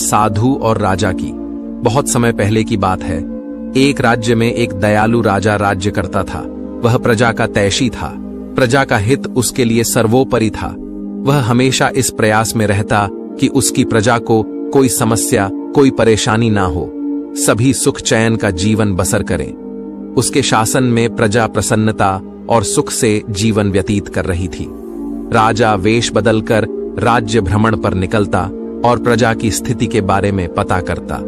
साधु और राजा की। बहुत समय पहले की बात है। एक राज्य में एक दयालु राजा राज्य करता था। वह प्रजा का तैशी था। प्रजा का हित उसके लिए सर्वोपरि था। वह हमेशा इस प्रयास में रहता कि उसकी प्रजा को कोई समस्या, कोई परेशानी ना हो, सभी सुख चैन का जीवन बसर करें। उसके शासन में प्रजा प्रसन्नता और सुख से जीवन व्यतीत कर रही थी। राजा वेश बदलकर राज्य भ्रमण पर निकलता और प्रजा की स्थिति के बारे में पता करता।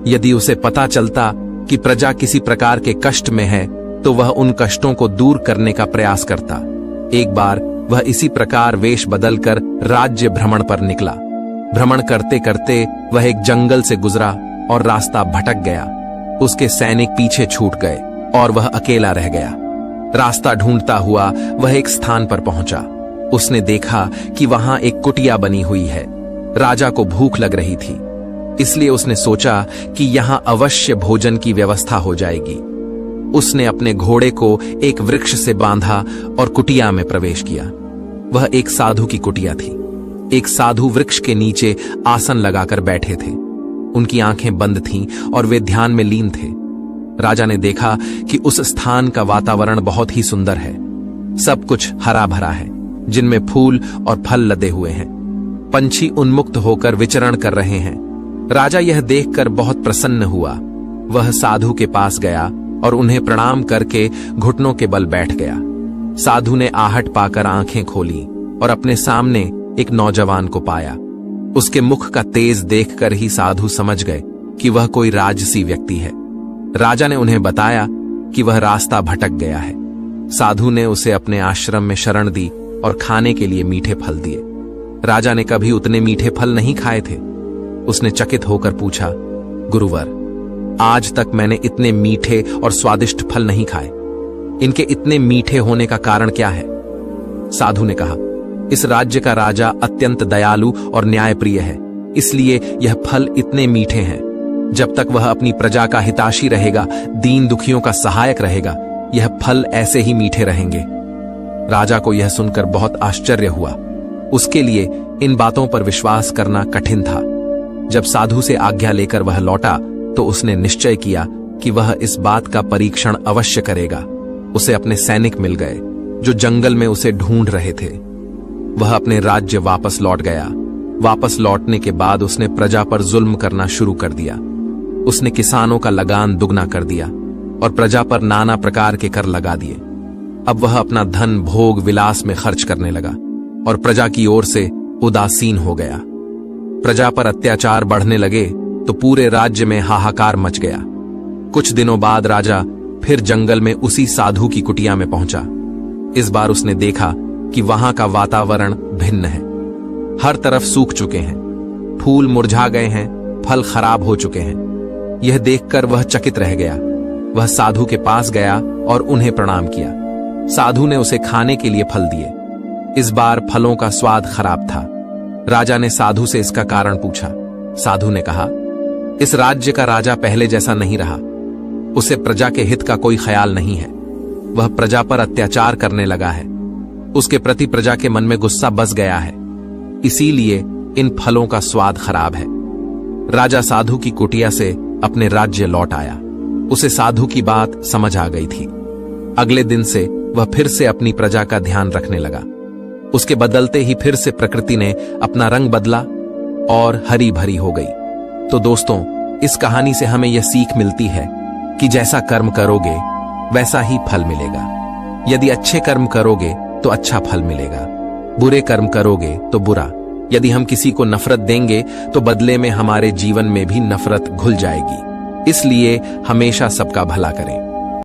यदि उसे पता चलता कि प्रजा किसी प्रकार के कष्ट में है तो वह उन कष्टों को दूर करने का प्रयास करता। एक बार वह इसी प्रकार वेश बदलकर राज्य भ्रमण पर निकला। भ्रमण करते करते वह एक जंगल से गुजरा और रास्ता भटक गया। उसके सैनिक पीछे छूट गए और वह अकेला रह गया। रास्ता ढूंढता हुआ वह एक स्थान पर पहुंचा। उसने देखा कि वहां एक कुटिया बनी हुई है। राजा को भूख लग रही थी, इसलिए उसने सोचा कि यहां अवश्य भोजन की व्यवस्था हो जाएगी। उसने अपने घोड़े को एक वृक्ष से बांधा और कुटिया में प्रवेश किया। वह एक साधु की कुटिया थी। एक साधु वृक्ष के नीचे आसन लगाकर बैठे थे। उनकी आंखें बंद थीं और वे ध्यान में लीन थे। राजा ने देखा कि उस स्थान का वातावरण बहुत ही सुंदर है। सब कुछ हरा भरा है, जिनमें फूल और फल लदे हुए हैं। पंछी उन्मुक्त होकर विचरण कर रहे हैं। राजा यह देखकर बहुत प्रसन्न हुआ। वह साधु के पास गया और उन्हें प्रणाम करके घुटनों के बल बैठ गया। साधु ने आहट पाकर आंखें खोली और अपने सामने एक नौजवान को पाया। उसके मुख का तेज देखकर ही साधु समझ गए कि वह कोई राजसी व्यक्ति है। राजा ने उन्हें बताया कि वह रास्ता भटक गया है। साधु ने उसे अपने आश्रम में शरण दी और खाने के लिए मीठे फल दिए। राजा ने कभी उतने मीठे फल नहीं खाए थे। उसने चकित होकर पूछा, गुरुवर, आज तक मैंने इतने मीठे और स्वादिष्ट फल नहीं खाए। इनके इतने मीठे होने का कारण क्या है? साधु ने कहा, इस राज्य का राजा अत्यंत दयालु और न्यायप्रिय है, इसलिए यह फल इतने मीठे हैं। जब तक वह अपनी प्रजा का हिताशी रहेगा, दीन दुखियों का सहायक रहेगा, यह फल ऐसे ही मीठे रहेंगे। राजा को यह सुनकर बहुत आश्चर्य हुआ। उसके लिए इन बातों पर विश्वास करना कठिन था। जब साधु से आज्ञा लेकर वह लौटा तो उसने निश्चय किया कि वह इस बात का परीक्षण अवश्य करेगा। उसे अपने सैनिक मिल गए जो जंगल में उसे ढूंढ रहे थे। वह अपने राज्य वापस लौट गया। वापस लौटने के बाद उसने प्रजा पर जुल्म करना शुरू कर दिया। उसने किसानों का लगान दुगना कर दिया और प्रजा पर नाना प्रकार के कर लगा दिए। अब वह अपना धन भोग विलास में खर्च करने लगा और प्रजा की ओर से उदासीन हो गया। प्रजा पर अत्याचार बढ़ने लगे तो पूरे राज्य में हाहाकार मच गया। कुछ दिनों बाद राजा फिर जंगल में उसी साधु की कुटिया में पहुंचा। इस बार उसने देखा कि वहां का वातावरण भिन्न है। हर तरफ सूख चुके हैं, फूल मुरझा गए हैं, फल खराब हो चुके हैं। यह देखकर वह चकित रह गया। वह साधु के पास गया और उन्हें प्रणाम किया। साधु ने उसे खाने के लिए फल दिए। इस बार फलों का स्वाद खराब था। राजा ने साधु से इसका कारण पूछा। साधु ने कहा, इस राज्य का राजा पहले जैसा नहीं रहा। उसे प्रजा के हित का कोई ख्याल नहीं है। वह प्रजा पर अत्याचार करने लगा है। उसके प्रति प्रजा के मन में गुस्सा बस गया है, इसीलिए इन फलों का स्वाद खराब है। राजा साधु की कुटिया से अपने राज्य लौट आया। उसे साधु की बात समझ आ गई थी। अगले दिन से वह फिर से अपनी प्रजा का ध्यान रखने लगा। उसके बदलते ही फिर से प्रकृति ने अपना रंग बदला और हरी भरी हो गई। तो दोस्तों, इस कहानी से हमें यह सीख मिलती है कि जैसा कर्म करोगे वैसा ही फल मिलेगा। यदि अच्छे कर्म करोगे तो अच्छा फल मिलेगा, बुरे कर्म करोगे तो बुरा। यदि हम किसी को नफरत देंगे तो बदले में हमारे जीवन में भी नफरत घुल जाएगी। इसलिए हमेशा सबका भला करें।